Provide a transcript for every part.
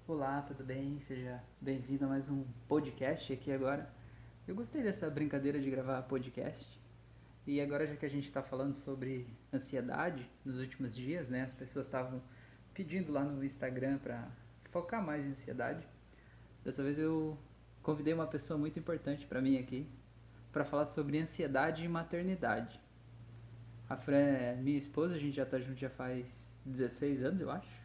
Olá, tudo bem? Seja bem-vindo a mais um podcast aqui agora. Eu gostei dessa brincadeira de gravar podcast. E agora, já que a gente está falando sobre ansiedade nos últimos dias, né? As pessoas estavam pedindo lá no Instagram para focar mais em ansiedade. Dessa vez eu convidei uma pessoa muito importante para mim aqui para falar sobre ansiedade e maternidade. A Fran é minha esposa, a gente já tá junto já faz 16 anos, eu acho.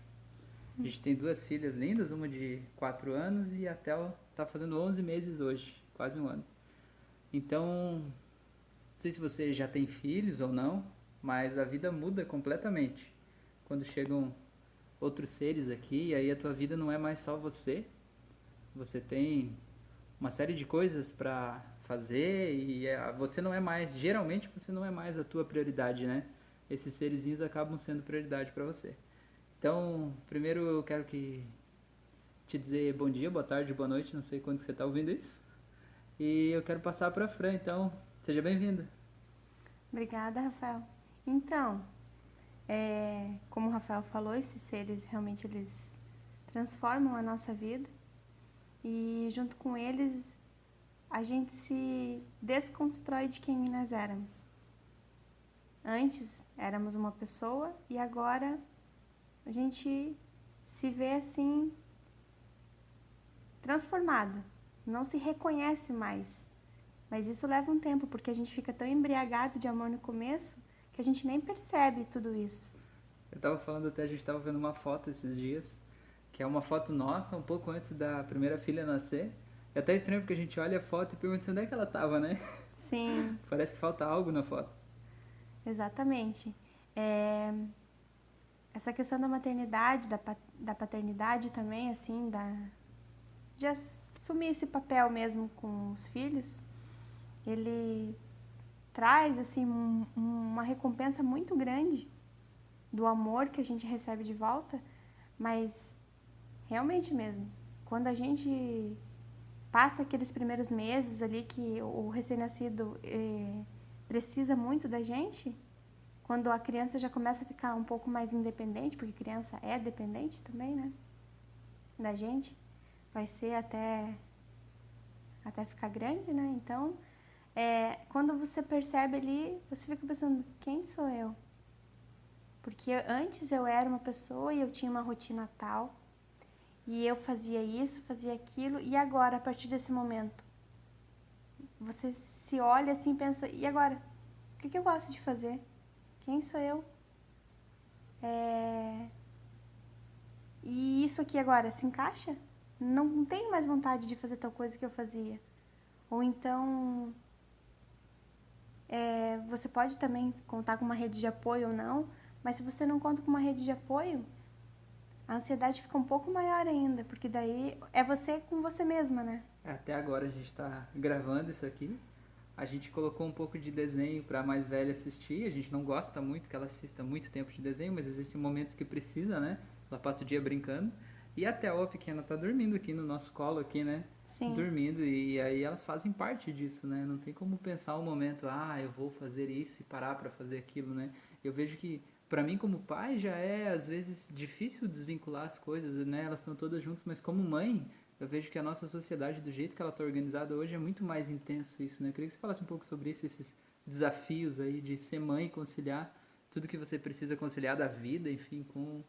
A gente tem duas filhas lindas, uma de 4 anos e a Theo tá fazendo 11 meses hoje, quase um ano. Então, não sei se você já tem filhos ou não, mas a vida muda completamente quando chegam outros seres aqui e aí a tua vida não é mais só você. Você tem uma série de coisas pra fazer e você não é mais, geralmente você não é mais a tua prioridade, né? Esses serezinhos acabam sendo prioridade pra você. Então, primeiro eu quero que te dizer bom dia, boa tarde, boa noite, não sei quando você está ouvindo isso. E eu quero passar para a Fran, então seja bem-vinda. Obrigada, Rafael. Então, como o Rafael falou, esses seres realmente eles transformam a nossa vida e junto com eles a gente se desconstrói de quem nós éramos. Antes éramos uma pessoa e agora a gente se vê assim transformado, não se reconhece mais. Mas isso leva um tempo, porque a gente fica tão embriagado de amor no começo que a gente nem percebe tudo isso. Eu tava falando até, a gente tava vendo uma foto esses dias, que é uma foto nossa, um pouco antes da primeira filha nascer. É até estranho porque a gente olha a foto e pergunta onde é que ela tava, né? Sim, Parece que falta algo na foto. exatamente. É, essa questão da maternidade, da paternidade também, assim, de assumir esse papel mesmo com os filhos, ele traz, assim, uma recompensa muito grande do amor que a gente recebe de volta, mas realmente mesmo, quando a gente passa aqueles primeiros meses ali que o recém-nascido precisa muito da gente, quando a criança já começa a ficar um pouco mais independente, porque criança é dependente também, né, da gente, vai ser até ficar grande, né? Então, quando você percebe ali, você fica pensando, quem sou eu? Porque antes eu era uma pessoa e eu tinha uma rotina tal, e eu fazia isso, fazia aquilo, e agora, a partir desse momento, você se olha assim e pensa, e agora? O que eu gosto de fazer? Quem sou eu? É... E isso aqui agora se encaixa? Não tenho mais vontade de fazer tal coisa que eu fazia. Ou então, você pode também contar com uma rede de apoio ou não, mas se você não conta com uma rede de apoio, a ansiedade fica um pouco maior ainda, porque daí é você com você mesma, né? Até agora a gente tá gravando isso aqui. A gente colocou um pouco de desenho para a mais velha assistir. A gente não gosta muito que ela assista muito tempo de desenho, mas existem momentos que precisa, né? Ela passa o dia brincando. E até a pequena tá dormindo aqui no nosso colo aqui, né? Sim. Dormindo e aí elas fazem parte disso, né? Não tem como pensar um momento, eu vou fazer isso e parar para fazer aquilo, né? Eu vejo que para mim como pai já é às vezes difícil desvincular as coisas, né? Elas estão todas juntas, mas como mãe, eu vejo que a nossa sociedade, do jeito que ela está organizada hoje, é muito mais intenso isso, né? Eu queria que você falasse um pouco sobre isso, esses desafios aí de ser mãe e conciliar tudo que você precisa conciliar da vida, enfim, com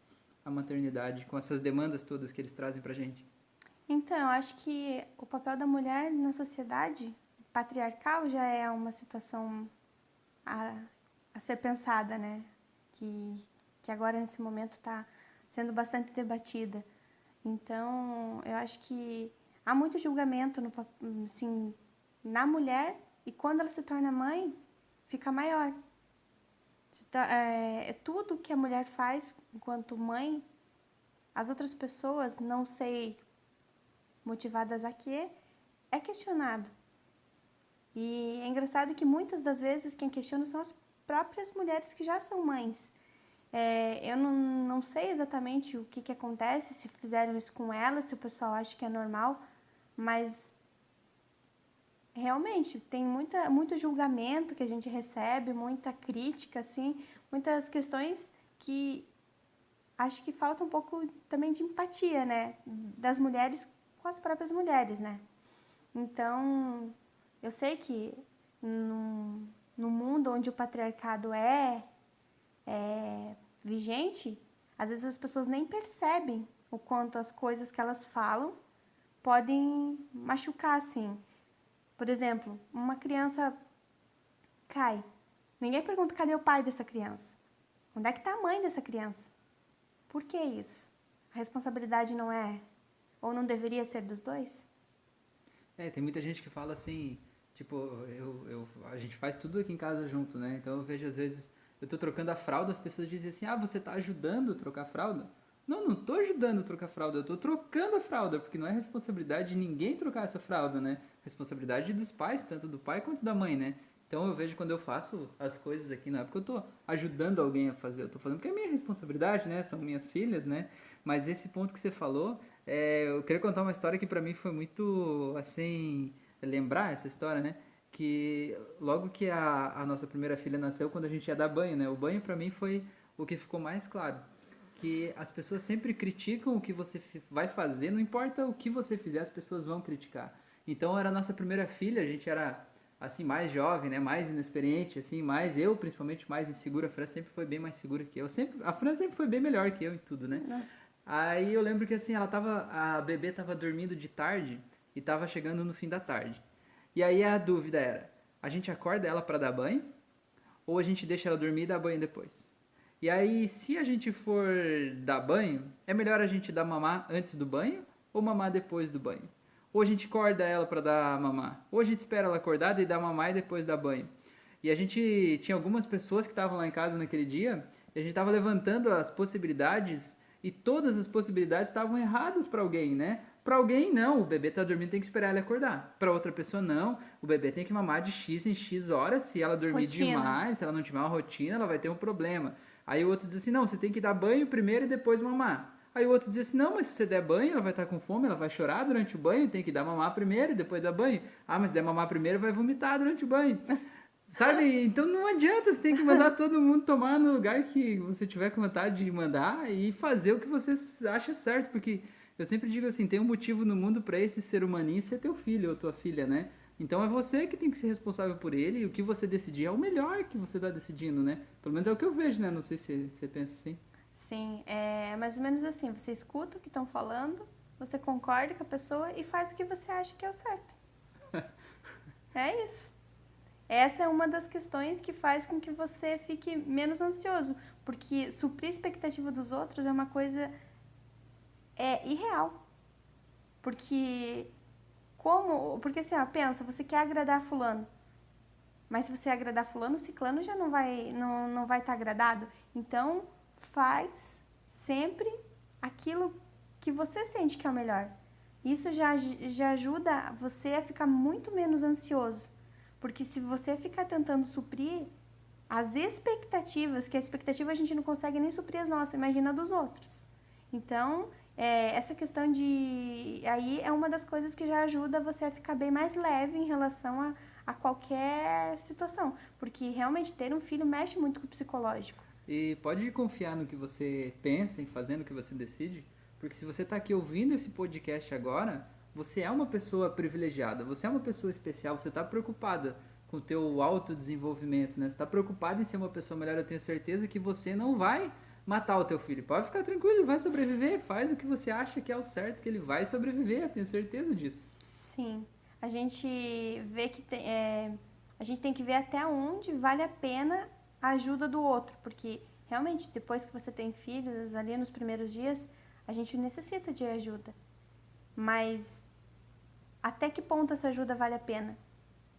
a maternidade, com essas demandas todas que eles trazem pra gente. Então, eu acho que o papel da mulher na sociedade patriarcal já é uma situação a, a ser pensada, né? Que agora, nesse momento, está sendo bastante debatida. Então, eu acho que há muito julgamento assim, na mulher e quando ela se torna mãe, fica maior. É tudo que a mulher faz enquanto mãe, as outras pessoas, não sei motivadas a quê, é questionado. E é engraçado que muitas das vezes quem questiona são as próprias mulheres que já são mães. Eu não sei exatamente o que acontece, se fizeram isso com elas, se o pessoal acha que é normal, mas realmente tem muito julgamento que a gente recebe, muita crítica, assim, muitas questões que acho que falta um pouco também de empatia, né? Das mulheres com as próprias mulheres, né? Então, eu sei que no mundo onde o patriarcado é vigente, às vezes as pessoas nem percebem o quanto as coisas que elas falam podem machucar, assim. Por exemplo, uma criança cai. Ninguém pergunta cadê o pai dessa criança. Onde é que está a mãe dessa criança? Por que isso? A responsabilidade não é, ou não deveria ser dos dois? Tem muita gente que fala assim, tipo, a gente faz tudo aqui em casa junto, né? Então eu vejo às vezes, eu tô trocando a fralda, as pessoas dizem assim, você tá ajudando a trocar a fralda? Não tô ajudando a trocar a fralda, eu tô trocando a fralda, porque não é responsabilidade de ninguém trocar essa fralda, né? Responsabilidade dos pais, tanto do pai quanto da mãe, né? Então eu vejo quando eu faço as coisas aqui, não é porque eu tô ajudando alguém a fazer, eu tô fazendo porque é minha responsabilidade, né? São minhas filhas, né? Mas esse ponto que você falou, eu queria contar uma história que pra mim foi muito, assim, lembrar essa história, né? Que logo que a nossa primeira filha nasceu, quando a gente ia dar banho, né? O banho pra mim foi o que ficou mais claro. Que as pessoas sempre criticam o que você vai fazer, não importa o que você fizer, as pessoas vão criticar. Então era a nossa primeira filha, a gente era assim mais jovem, né, mais inexperiente, assim, mais eu principalmente mais insegura. A Fran sempre foi bem mais segura que eu. A Fran sempre foi bem melhor que eu em tudo, né? Aí eu lembro que assim, a bebê tava dormindo de tarde e tava chegando no fim da tarde. E aí a dúvida era, a gente acorda ela para dar banho ou a gente deixa ela dormir e dá banho depois? E aí, se a gente for dar banho, é melhor a gente dar mamar antes do banho ou mamar depois do banho? Ou a gente acorda ela para dar mamar? Ou a gente espera ela acordada e dá mamar e depois dá banho? E a gente tinha algumas pessoas que estavam lá em casa naquele dia e a gente estava levantando as possibilidades e todas as possibilidades estavam erradas para alguém, né? Para alguém, não, o bebê tá dormindo, tem que esperar ele acordar. Para outra pessoa, não, o bebê tem que mamar de X em X horas. Se ela dormir demais, se ela não tiver uma rotina, ela vai ter um problema. Aí o outro diz assim, não, você tem que dar banho primeiro e depois mamar. Aí o outro diz assim, não, mas se você der banho, ela vai estar com fome, ela vai chorar durante o banho, tem que dar mamar primeiro e depois dar banho. Ah, mas se der mamar primeiro, vai vomitar durante o banho. Sabe? Então não adianta, você tem que mandar todo mundo tomar no lugar que você tiver com vontade de mandar e fazer o que você acha certo, porque eu sempre digo assim, tem um motivo no mundo para esse ser humaninho ser teu filho ou tua filha, né? Então é você que tem que ser responsável por ele e o que você decidir é o melhor que você está decidindo, né? Pelo menos é o que eu vejo, né? Não sei se você pensa assim. Sim, é mais ou menos assim, você escuta o que estão falando, você concorda com a pessoa e faz o que você acha que é o certo. É isso. Essa é uma das questões que faz com que você fique menos ansioso, porque suprir a expectativa dos outros é uma coisa irreal. Porque assim, ó, pensa, você quer agradar fulano, mas se você agradar fulano, ciclano já não vai estar agradado. Então, faz sempre aquilo que você sente que é o melhor. Isso já ajuda você a ficar muito menos ansioso. Porque se você ficar tentando suprir as expectativas, que a expectativa a gente não consegue nem suprir as nossas, imagina dos outros. Então, essa questão de... Aí é uma das coisas que já ajuda você a ficar bem mais leve em relação a qualquer situação. Porque realmente ter um filho mexe muito com o psicológico. E pode confiar no que você pensa, em fazendo o que você decide, porque se você está aqui ouvindo esse podcast agora, você é uma pessoa privilegiada, você é uma pessoa especial, você está preocupada com o teu autodesenvolvimento, né? Você está preocupada em ser uma pessoa melhor, eu tenho certeza que você não vai matar o teu filho. Pode ficar tranquilo, ele vai sobreviver, faz o que você acha que é o certo, que ele vai sobreviver, eu tenho certeza disso. Sim, a gente vê que a gente tem que ver até onde vale a pena a ajuda do outro, porque realmente depois que você tem filhos, ali nos primeiros dias, a gente necessita de ajuda. Mas até que ponto essa ajuda vale a pena?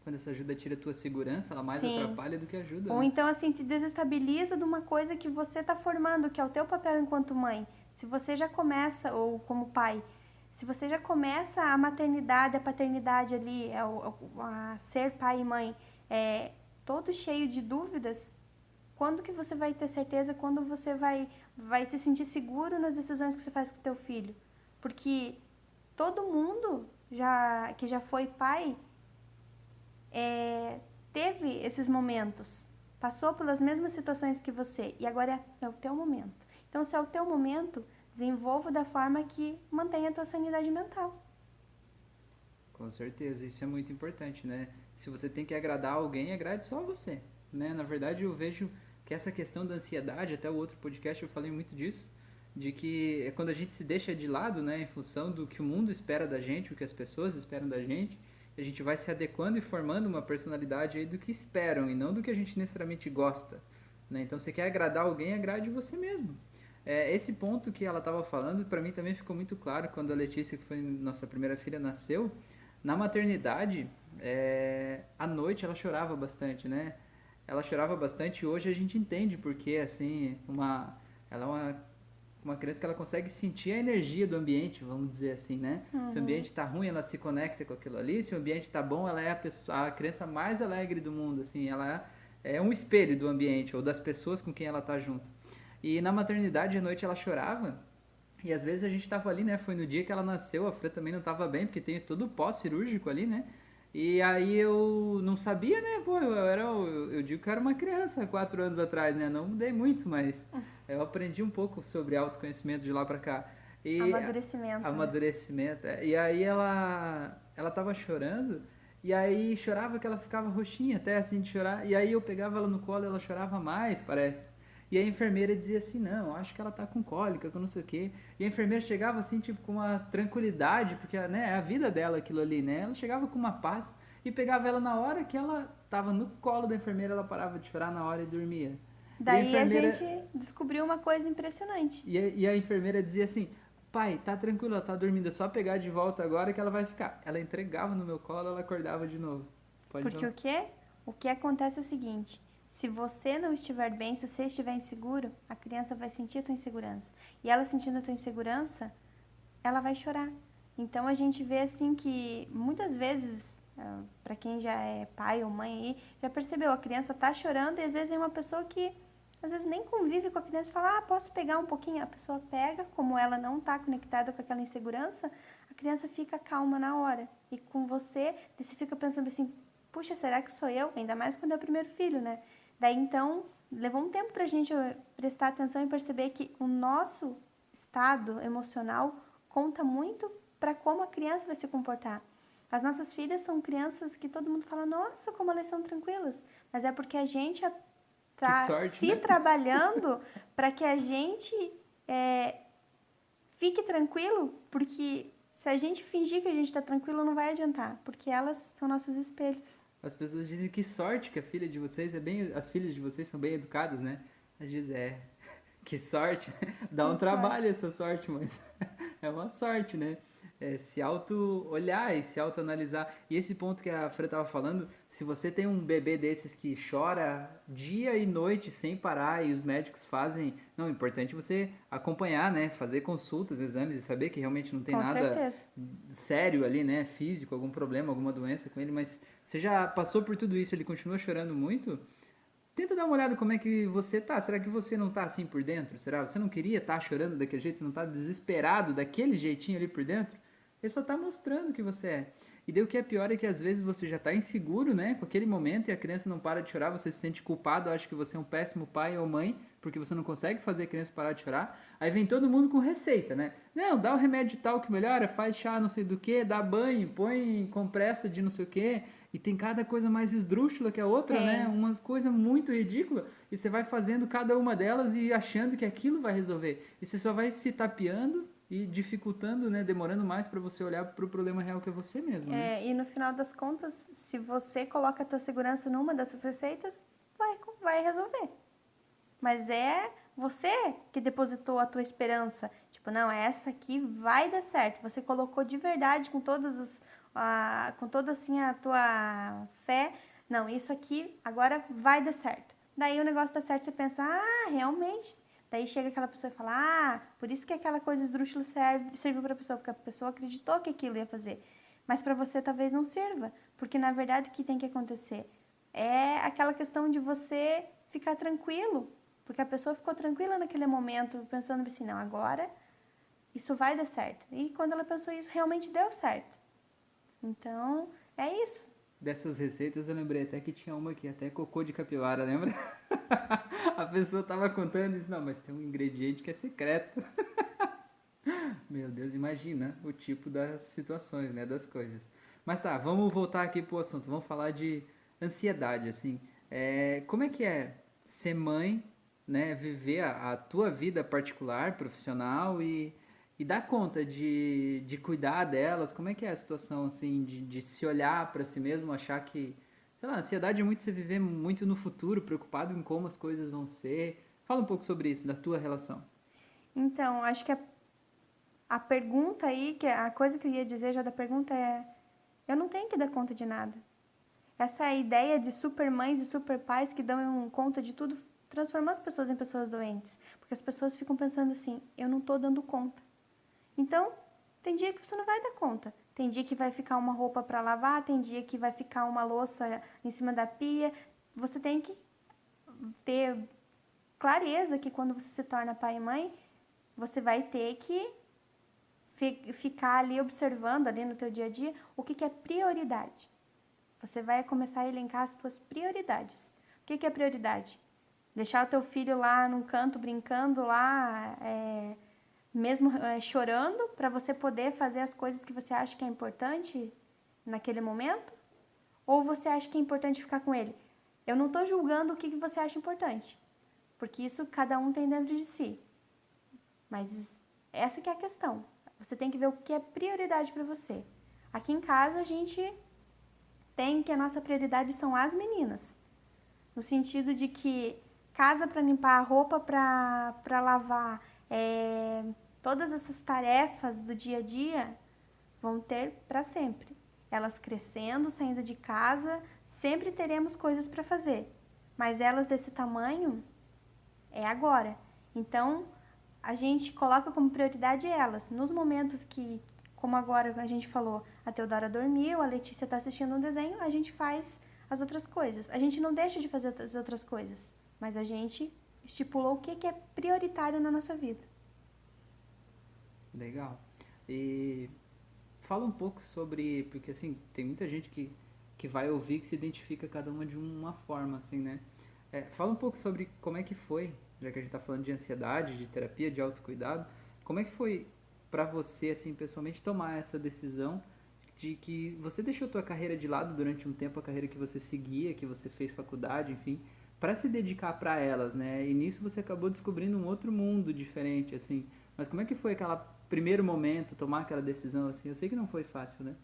Quando essa ajuda tira a tua segurança, ela mais Sim. atrapalha do que ajuda. Ou né? então, assim, te desestabiliza de uma coisa que você está formando, que é o teu papel enquanto mãe. Se você já começa, ou como pai, se você já começa a maternidade, a paternidade ali, a ser pai e mãe, todo cheio de dúvidas, quando que você vai ter certeza, quando você vai se sentir seguro nas decisões que você faz com o teu filho? Porque todo mundo que já foi pai teve esses momentos, passou pelas mesmas situações que você e agora é o teu momento. Então, se é o teu momento, desenvolva da forma que mantenha a tua sanidade mental. Com certeza, isso é muito importante, né? Se você tem que agradar alguém, agrade só você, né? Na verdade, eu vejo que essa questão da ansiedade, até o outro podcast eu falei muito disso, de que é quando a gente se deixa de lado, né, em função do que o mundo espera da gente, o que as pessoas esperam da gente, a gente vai se adequando e formando uma personalidade aí do que esperam e não do que a gente necessariamente gosta, né? Então, você quer agradar alguém, agrade você mesmo. Esse ponto que ela estava falando, para mim também ficou muito claro quando a Letícia, que foi nossa primeira filha, nasceu. Na maternidade, à noite ela chorava bastante, né? Ela chorava bastante e hoje a gente entende porque, assim, ela é uma criança que ela consegue sentir a energia do ambiente, vamos dizer assim, né? Se o ambiente está ruim, ela se conecta com aquilo ali. Se o ambiente está bom, ela é a criança mais alegre do mundo, assim. Ela é um espelho do ambiente ou das pessoas com quem ela está junto. E na maternidade, à noite, ela chorava. E às vezes a gente tava ali, né? Foi no dia que ela nasceu, a Fran também não tava bem, porque tem todo o pós-cirúrgico ali, né? E aí eu não sabia, né? Pô, eu digo que eu era uma criança 4 anos atrás, né? Não mudei muito, mas eu aprendi um pouco sobre autoconhecimento de lá pra cá. E Amadurecimento, né? amadurecimento. E aí ela tava chorando, e aí chorava que ela ficava roxinha até assim de chorar. E aí eu pegava ela no colo e ela chorava mais, parece. E a enfermeira dizia assim, não, acho que ela tá com cólica, com não sei o quê. E a enfermeira chegava assim, tipo, com uma tranquilidade, porque, né, é a vida dela aquilo ali, né? Ela chegava com uma paz e pegava ela na hora que ela tava no colo da enfermeira, ela parava de chorar na hora e dormia. E a Daí a gente enfermeira, descobriu uma coisa impressionante. e a enfermeira dizia assim, pai, tá tranquilo, ela tá dormindo, é só pegar de volta agora que ela vai ficar. Ela entregava no meu colo, ela acordava de novo. Pode Porque falar. o quê? O que acontece é o seguinte: se você não estiver bem, se você estiver inseguro, a criança vai sentir a tua insegurança. E ela sentindo a tua insegurança, ela vai chorar. Então a gente vê assim que muitas vezes, para quem já é pai ou mãe aí, já percebeu, a criança tá chorando e às vezes é uma pessoa que às vezes nem convive com a criança e fala, posso pegar um pouquinho? A pessoa pega, como ela não tá conectada com aquela insegurança, a criança fica calma na hora. E com você, você fica pensando assim, puxa, será que sou eu? Ainda mais quando é o primeiro filho, né? Daí então, levou um tempo pra gente prestar atenção e perceber que o nosso estado emocional conta muito para como a criança vai se comportar. As nossas filhas são crianças que todo mundo fala, nossa, como elas são tranquilas. Mas é porque a gente Que está sorte, se né? trabalhando para que a gente fique tranquilo, porque se a gente fingir que a gente está tranquilo, não vai adiantar, porque elas são nossos espelhos. As pessoas dizem que sorte que a filha de vocês as filhas de vocês são bem educadas, né? Às vezes que sorte, né? Dá um Que trabalho sorte. essa sorte, mas é uma sorte, né? Se auto-olhar e se auto-analisar. E esse ponto que a Fran tava falando, se você tem um bebê desses que chora dia e noite sem parar e os médicos fazem... Não, é importante você acompanhar, né? Fazer consultas, exames e saber que realmente não tem Com nada certeza. sério ali, né? Físico, algum problema, alguma doença com ele, mas você já passou por tudo isso, ele continua chorando muito? Tenta dar uma olhada como é que você tá. Será que você não tá assim por dentro? Será? Você não queria estar chorando daquele jeito? Você não tá desesperado daquele jeitinho ali por dentro? Ele só tá mostrando que você é. E daí o que é pior é que às vezes você já tá inseguro, né? Com aquele momento e a criança não para de chorar, você se sente culpado, acha que você é um péssimo pai ou mãe, porque você não consegue fazer a criança parar de chorar. Aí vem todo mundo com receita, né? Não, dá o remédio tal que melhora, faz chá não sei do que, dá banho, põe compressa de não sei o que. E tem cada coisa mais esdrúxula que a outra, né? Tem. Umas coisas muito ridículas. E você vai fazendo cada uma delas e achando que aquilo vai resolver. E você só vai se tapeando e dificultando, né? Demorando mais para você olhar para o problema real que é você mesmo, né? E no final das contas, se você coloca a tua segurança numa dessas receitas, vai resolver. Mas é você que depositou a tua esperança. Tipo, não, essa aqui vai dar certo. Você colocou de verdade com com toda assim a tua fé. Não, isso aqui agora vai dar certo. Daí o negócio dá certo, você pensa, realmente. Daí chega aquela pessoa e fala, por isso que aquela coisa esdrúxula serviu para a pessoa, porque a pessoa acreditou que aquilo ia fazer. Mas para você talvez não sirva, porque na verdade o que tem que acontecer é aquela questão de você ficar tranquilo, porque a pessoa ficou tranquila naquele momento, pensando assim, não, agora isso vai dar certo. E quando ela pensou isso, realmente deu certo. Então, é isso. dessas receitas, eu lembrei até que tinha uma aqui, até cocô de capivara, lembra? A pessoa tava contando e disse, não, mas tem um ingrediente que é secreto. Meu Deus, imagina o tipo das situações, né, das coisas. Mas tá, vamos voltar aqui pro assunto, vamos falar de ansiedade, assim. Como é que é ser mãe, né, viver a tua vida particular, profissional e dar conta de cuidar delas? Como é que é a situação, assim, de se olhar para si mesmo, achar que, sei lá, ansiedade é muito você viver muito no futuro, preocupado em como as coisas vão ser. Fala um pouco sobre isso, da tua relação. Então, acho que a pergunta aí, que a coisa que eu ia dizer já da pergunta é: eu não tenho que dar conta de nada. Essa ideia de supermães e superpais que dão conta de tudo transformou as pessoas em pessoas doentes. Porque as pessoas ficam pensando assim: eu não estou dando conta. Então, tem dia que você não vai dar conta. Tem dia que vai ficar uma roupa para lavar, tem dia que vai ficar uma louça em cima da pia. Você tem que ter clareza que quando você se torna pai e mãe, você vai ter que ficar ali observando ali no teu dia a dia o que é prioridade. Você vai começar a elencar as suas prioridades. O que é prioridade? Deixar o teu filho lá num canto brincando lá, mesmo chorando, para você poder fazer as coisas que você acha que é importante naquele momento? Ou você acha que é importante ficar com ele? Eu não estou julgando o que você acha importante, porque isso cada um tem dentro de si. Mas essa que é a questão. Você tem que ver o que é prioridade para você. Aqui em casa a gente tem que a nossa prioridade são as meninas. No sentido de que casa para limpar, roupa para lavar, todas essas tarefas do dia a dia vão ter para sempre. Elas crescendo, saindo de casa, sempre teremos coisas para fazer. Mas elas desse tamanho é agora. Então, a gente coloca como prioridade elas. Nos momentos que, como agora a gente falou, a Teodora dormiu, a Letícia está assistindo um desenho, a gente faz as outras coisas. A gente não deixa de fazer as outras coisas, mas a gente estipulou o que é prioritário na nossa vida. Legal. E fala um pouco sobre, porque assim, tem muita gente que vai ouvir que se identifica cada uma de uma forma, assim, né? Fala um pouco sobre como é que foi, já que a gente tá falando de ansiedade, de terapia, de autocuidado, como é que foi pra você, assim, pessoalmente, tomar essa decisão de que você deixou tua carreira de lado durante um tempo, a carreira que você seguia, que você fez faculdade, enfim, para se dedicar para elas, né? E nisso você acabou descobrindo um outro mundo diferente, assim. Mas como é que foi aquele primeiro momento, tomar aquela decisão, assim? Eu sei que não foi fácil, né?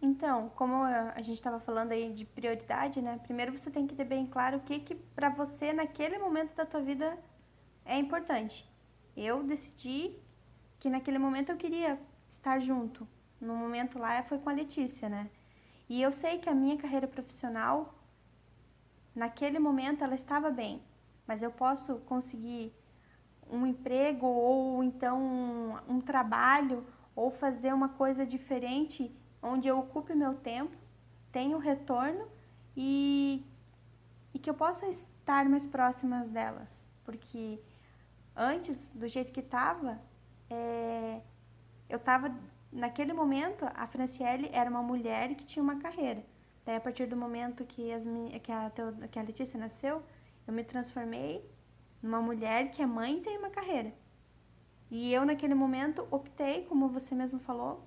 Então, como a gente estava falando aí de prioridade, né? Primeiro você tem que ter bem claro o que para você naquele momento da tua vida é importante. Eu decidi que naquele momento eu queria estar junto. No momento lá foi com a Letícia, né? E eu sei que a minha carreira profissional, naquele momento, ela estava bem. Mas eu posso conseguir um emprego ou então um trabalho ou fazer uma coisa diferente onde eu ocupe meu tempo, tenha retorno e, e que eu possa estar mais próximas delas. Porque antes, do jeito que estava, eu estava, naquele momento, a Franciele era uma mulher que tinha uma carreira. Daí, a partir do momento que a Letícia nasceu, eu me transformei numa mulher que é mãe e tem uma carreira. E eu, naquele momento, optei, como você mesmo falou,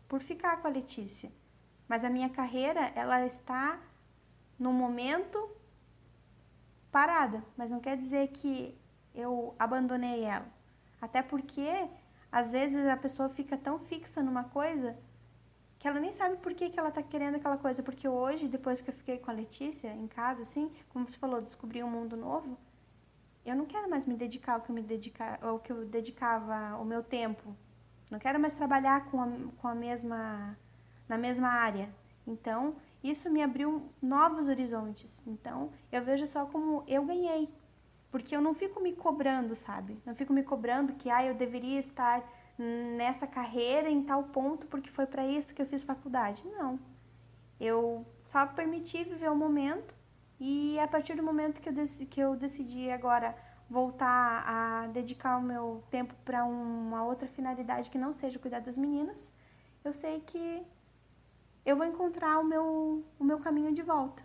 por ficar com a Letícia. Mas a minha carreira, ela está, no momento, parada. Mas não quer dizer que eu abandonei ela. Até porque, às vezes, a pessoa fica tão fixa numa coisa que ela nem sabe por que ela tá querendo aquela coisa. Porque hoje, depois que eu fiquei com a Letícia, em casa, assim, como você falou, descobri um mundo novo, eu não quero mais me dedicar ao que eu dedicava o meu tempo. Não quero mais trabalhar na mesma área. Então, isso me abriu novos horizontes. Então, eu vejo só como eu ganhei. Porque eu não fico me cobrando, sabe? Não fico me cobrando que eu deveria estar nessa carreira em tal ponto porque foi para isso que eu fiz faculdade. Não. Eu só permiti viver o momento e a partir do momento que eu decidi agora voltar a dedicar o meu tempo para uma outra finalidade que não seja cuidar das meninas, eu sei que eu vou encontrar o meu caminho de volta.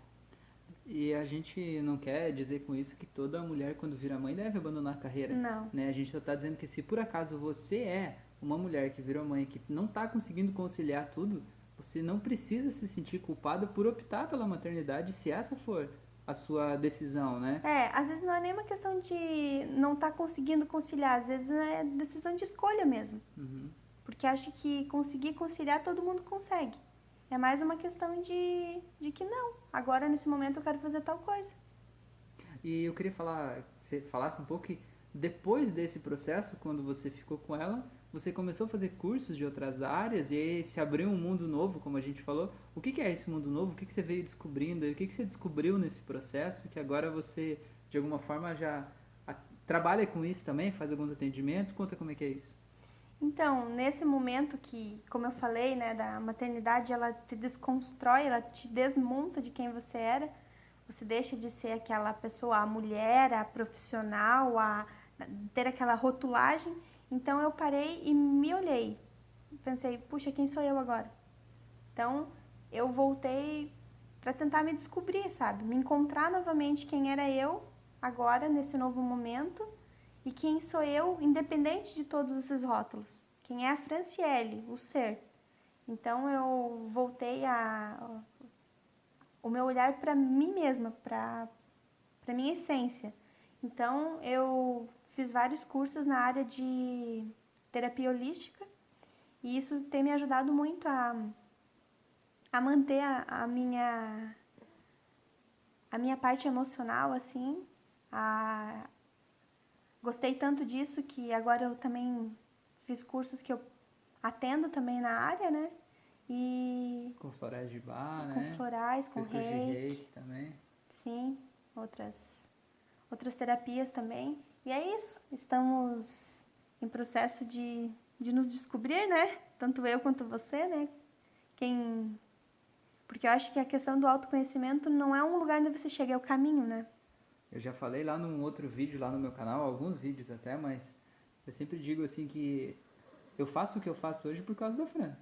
E a gente não quer dizer com isso que toda mulher, quando vira mãe, deve abandonar a carreira. Não. Né? A gente só está dizendo que se por acaso você é uma mulher que virou mãe, que não está conseguindo conciliar tudo, você não precisa se sentir culpada por optar pela maternidade, se essa for a sua decisão, né? Às vezes não é nem uma questão de não estar conseguindo conciliar, às vezes é decisão de escolha mesmo. Uhum. Porque acho que conseguir conciliar todo mundo consegue. É mais uma questão de que não, agora nesse momento eu quero fazer tal coisa. E eu queria falar, que você falasse um pouco que depois desse processo, quando você ficou com ela, você começou a fazer cursos de outras áreas e aí se abriu um mundo novo, como a gente falou. O que é esse mundo novo? O que você veio descobrindo? O que você descobriu nesse processo que agora você, de alguma forma, já trabalha com isso também, faz alguns atendimentos? Conta como é que é isso. Então, nesse momento que, como eu falei, né, da maternidade, ela te desconstrói, ela te desmonta de quem você era. Você deixa de ser aquela pessoa, a mulher, a profissional, a ter aquela rotulagem. Então, eu parei e me olhei. Pensei, puxa, quem sou eu agora? Então, eu voltei para tentar me descobrir, sabe? Me encontrar novamente quem era eu agora, nesse novo momento. E quem sou eu, independente de todos esses rótulos. Quem é a Franciele, o ser. Então, eu voltei o meu olhar para mim mesma, para minha essência. Então, eu fiz vários cursos na área de terapia holística. E isso tem me ajudado muito a manter a minha parte emocional, assim. Gostei tanto disso que agora eu também fiz cursos que eu atendo também na área, né? E Com florais de bar, com né? florais, com Fez curso de reiki, reiki também. sim, outras terapias também. E é isso, estamos em processo de nos descobrir, né? Tanto eu quanto você, né? Porque eu acho que a questão do autoconhecimento não é um lugar onde você chega, é o caminho, né? Eu já falei lá num outro vídeo lá no meu canal, alguns vídeos até, mas eu sempre digo assim que eu faço o que eu faço hoje por causa da Fran.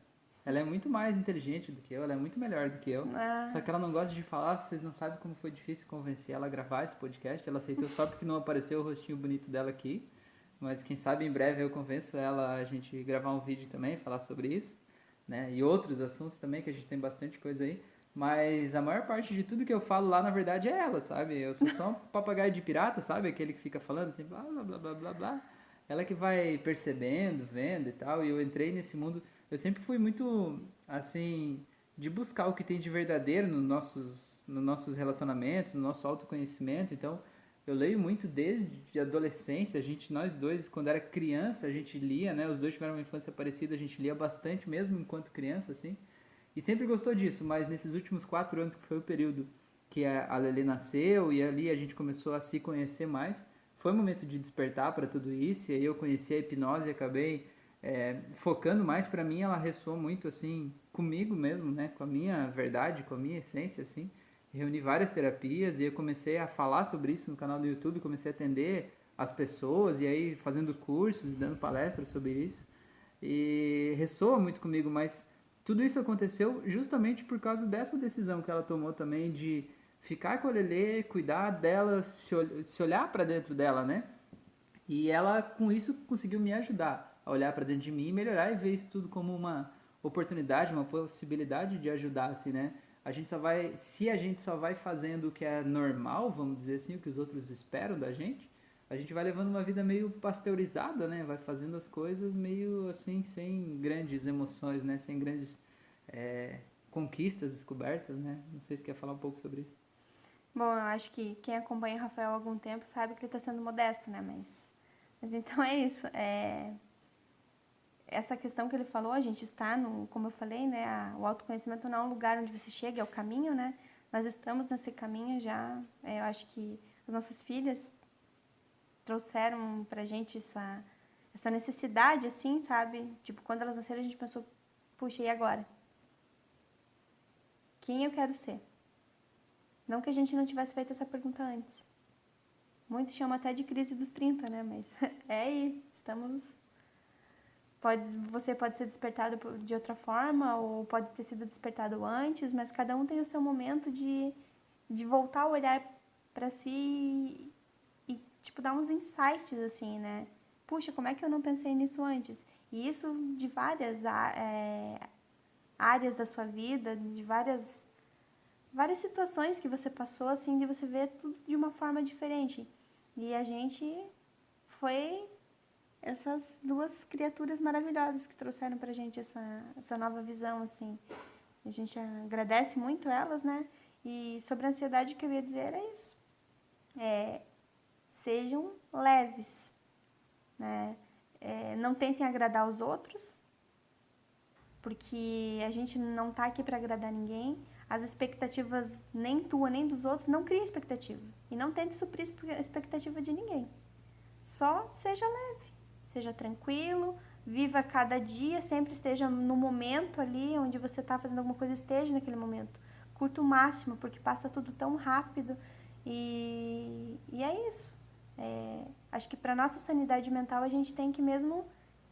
Ela é muito mais inteligente do que eu, ela é muito melhor do que eu. Só que ela não gosta de falar, vocês não sabem como foi difícil convencer ela a gravar esse podcast. Ela aceitou só porque não apareceu o rostinho bonito dela aqui. Mas quem sabe em breve eu convenço ela a gente gravar um vídeo também, falar sobre isso. Né? E outros assuntos também, que a gente tem bastante coisa aí. Mas a maior parte de tudo que eu falo lá, na verdade, é ela, sabe? Eu sou só um papagaio de pirata, sabe? Aquele que fica falando assim, blá, blá, blá, blá, blá, blá. Ela que vai percebendo, vendo e tal. E eu entrei nesse mundo... Eu sempre fui muito, assim, de buscar o que tem de verdadeiro nos nossos relacionamentos, no nosso autoconhecimento. Então, eu leio muito desde a adolescência. Nós dois, quando era criança, a gente lia, né? Os dois tiveram uma infância parecida, a gente lia bastante, mesmo enquanto criança, assim. E sempre gostou disso, mas nesses últimos 4 anos, que foi o período que a Lelê nasceu e ali a gente começou a se conhecer mais, foi um momento de despertar para tudo isso. E aí eu conheci a hipnose e acabei focando mais. Para mim, ela ressoou muito assim comigo mesmo, né? Com a minha verdade, com a minha essência, assim. Reuni várias terapias e eu comecei a falar sobre isso no canal do YouTube, comecei a atender as pessoas e aí fazendo cursos e dando palestras sobre isso. E ressoa muito comigo, mas tudo isso aconteceu justamente por causa dessa decisão que ela tomou também de ficar com a Lelê, cuidar dela, se olhar para dentro dela, né? E ela, com isso, conseguiu me ajudar a olhar para dentro de mim e melhorar e ver isso tudo como uma oportunidade, uma possibilidade de ajudar, assim, né? Se a gente só vai fazendo o que é normal, vamos dizer assim, o que os outros esperam da gente, a gente vai levando uma vida meio pasteurizada, né? Vai fazendo as coisas meio assim, sem grandes emoções, né? Sem grandes conquistas descobertas, né? Não sei se quer falar um pouco sobre isso. Bom, eu acho que quem acompanha o Rafael há algum tempo sabe que ele está sendo modesto, né? Mas então é isso. Essa questão que ele falou, a gente está como eu falei, né? O autoconhecimento não é um lugar onde você chega, é o caminho, né? Nós estamos nesse caminho já. Eu acho que as nossas filhas trouxeram pra gente essa necessidade, assim, sabe? Tipo, quando elas nasceram, a gente pensou, puxa, e agora? Quem eu quero ser? Não que a gente não tivesse feito essa pergunta antes. Muitos chamam até de crise dos 30, né? Mas é aí, estamos Você pode ser despertado de outra forma ou pode ter sido despertado antes, mas cada um tem o seu momento de voltar a olhar para si e, tipo, dar uns insights, assim, né? Puxa, como é que eu não pensei nisso antes? E isso de várias áreas da sua vida, de várias situações que você passou, assim, de você ver tudo de uma forma diferente. E a gente foi essas duas criaturas maravilhosas que trouxeram pra gente essa nova visão, assim. A gente agradece muito elas, né? E sobre a ansiedade, o que eu ia dizer era isso. Sejam leves, né? Não tentem agradar os outros, porque a gente não tá aqui para agradar ninguém. As expectativas, nem tua, nem dos outros, não cria expectativa. E não tente suprir a expectativa de ninguém. Só seja leve, seja tranquilo, viva cada dia, sempre esteja no momento ali onde você está fazendo alguma coisa, esteja naquele momento. Curta o máximo, porque passa tudo tão rápido. E é isso. Acho que para nossa sanidade mental a gente tem que mesmo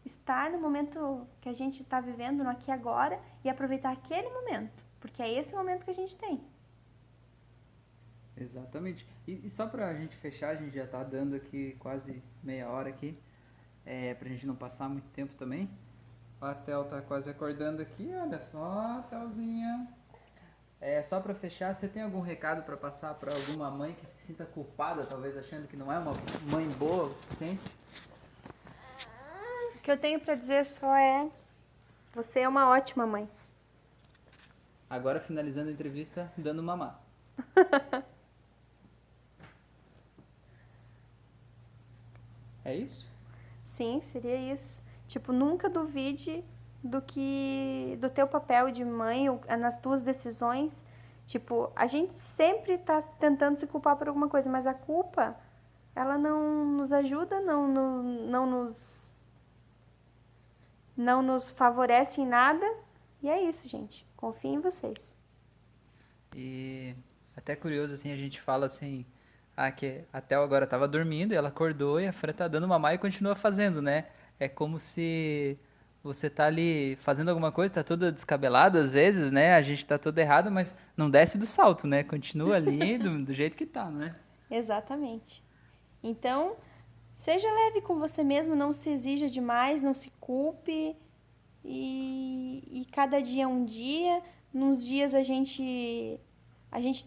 estar no momento que a gente está vivendo, no aqui e agora, e aproveitar aquele momento, porque é esse momento que a gente tem. Exatamente. E só pra gente fechar, a gente já tá dando aqui quase meia hora aqui, pra gente não passar muito tempo também. A Tel tá quase acordando aqui, olha só, Telzinha. Só pra fechar, você tem algum recado pra passar pra alguma mãe que se sinta culpada, talvez achando que não é uma mãe boa o suficiente? O que eu tenho para dizer só é: você é uma ótima mãe. Agora finalizando a entrevista, dando mamar. É isso? Sim, seria isso. Tipo, nunca duvide do teu papel de mãe nas tuas decisões. Tipo, a gente sempre tá tentando se culpar por alguma coisa, mas a culpa, ela não nos ajuda, não nos favorece em nada. E é isso, gente. Confio em vocês. E até curioso, assim, a gente fala assim, que a Tel agora tava dormindo e ela acordou e a Fran tá dando mamar e continua fazendo, né? É como se você tá ali fazendo alguma coisa, tá toda descabelada às vezes, né? A gente tá toda errada, mas não desce do salto, né? Continua ali do jeito que tá, né? Exatamente. Então, seja leve com você mesmo, não se exija demais, não se culpe. E cada dia é um dia. Nos dias a gente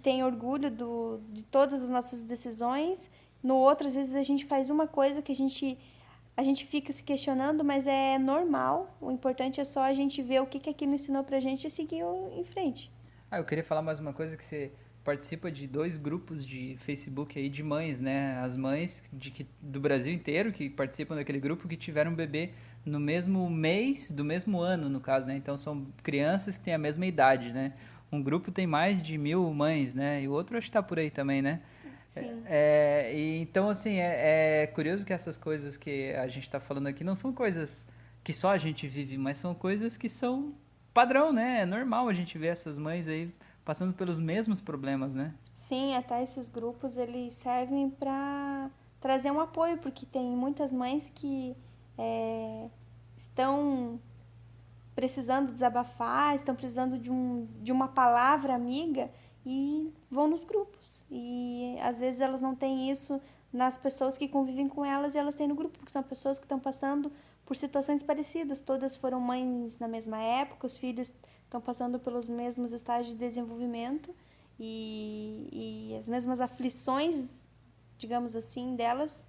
tem orgulho de todas as nossas decisões. No outro, às vezes, a gente faz uma coisa que a gente fica se questionando, mas é normal. O importante é só a gente ver o que aquilo ensinou pra gente e seguir em frente. Eu queria falar mais uma coisa, que você participa de 2 grupos de Facebook aí de mães, né? As mães do Brasil inteiro que participam daquele grupo que tiveram um bebê no mesmo mês do mesmo ano, no caso, né? Então são crianças que têm a mesma idade, né? Um grupo tem mais de 1000 mães, né? E o outro acho que tá por aí também, né? Sim. E então, assim, é curioso que essas coisas que a gente está falando aqui não são coisas que só a gente vive, mas são coisas que são padrão, né? É normal a gente ver essas mães aí passando pelos mesmos problemas, né? Sim, até esses grupos eles servem para trazer um apoio, porque tem muitas mães que estão precisando desabafar, estão precisando de uma palavra amiga e vão nos grupos. E às vezes elas não têm isso nas pessoas que convivem com elas e elas têm no grupo, porque são pessoas que estão passando por situações parecidas. Todas foram mães na mesma época, os filhos estão passando pelos mesmos estágios de desenvolvimento e as mesmas aflições, digamos assim, delas.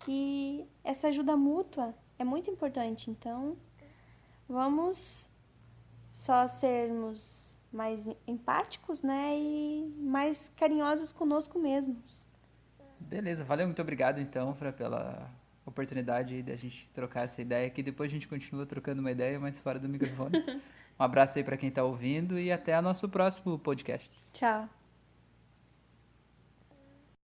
E essa ajuda mútua é muito importante. Então, vamos só sermos mais empáticos, né? E mais carinhosos conosco mesmos. Beleza, valeu, muito obrigado então, Fra, pela oportunidade aí da gente trocar essa ideia aqui. Depois a gente continua trocando uma ideia, mas fora do microfone. Um abraço aí para quem tá ouvindo e até o nosso próximo podcast. Tchau.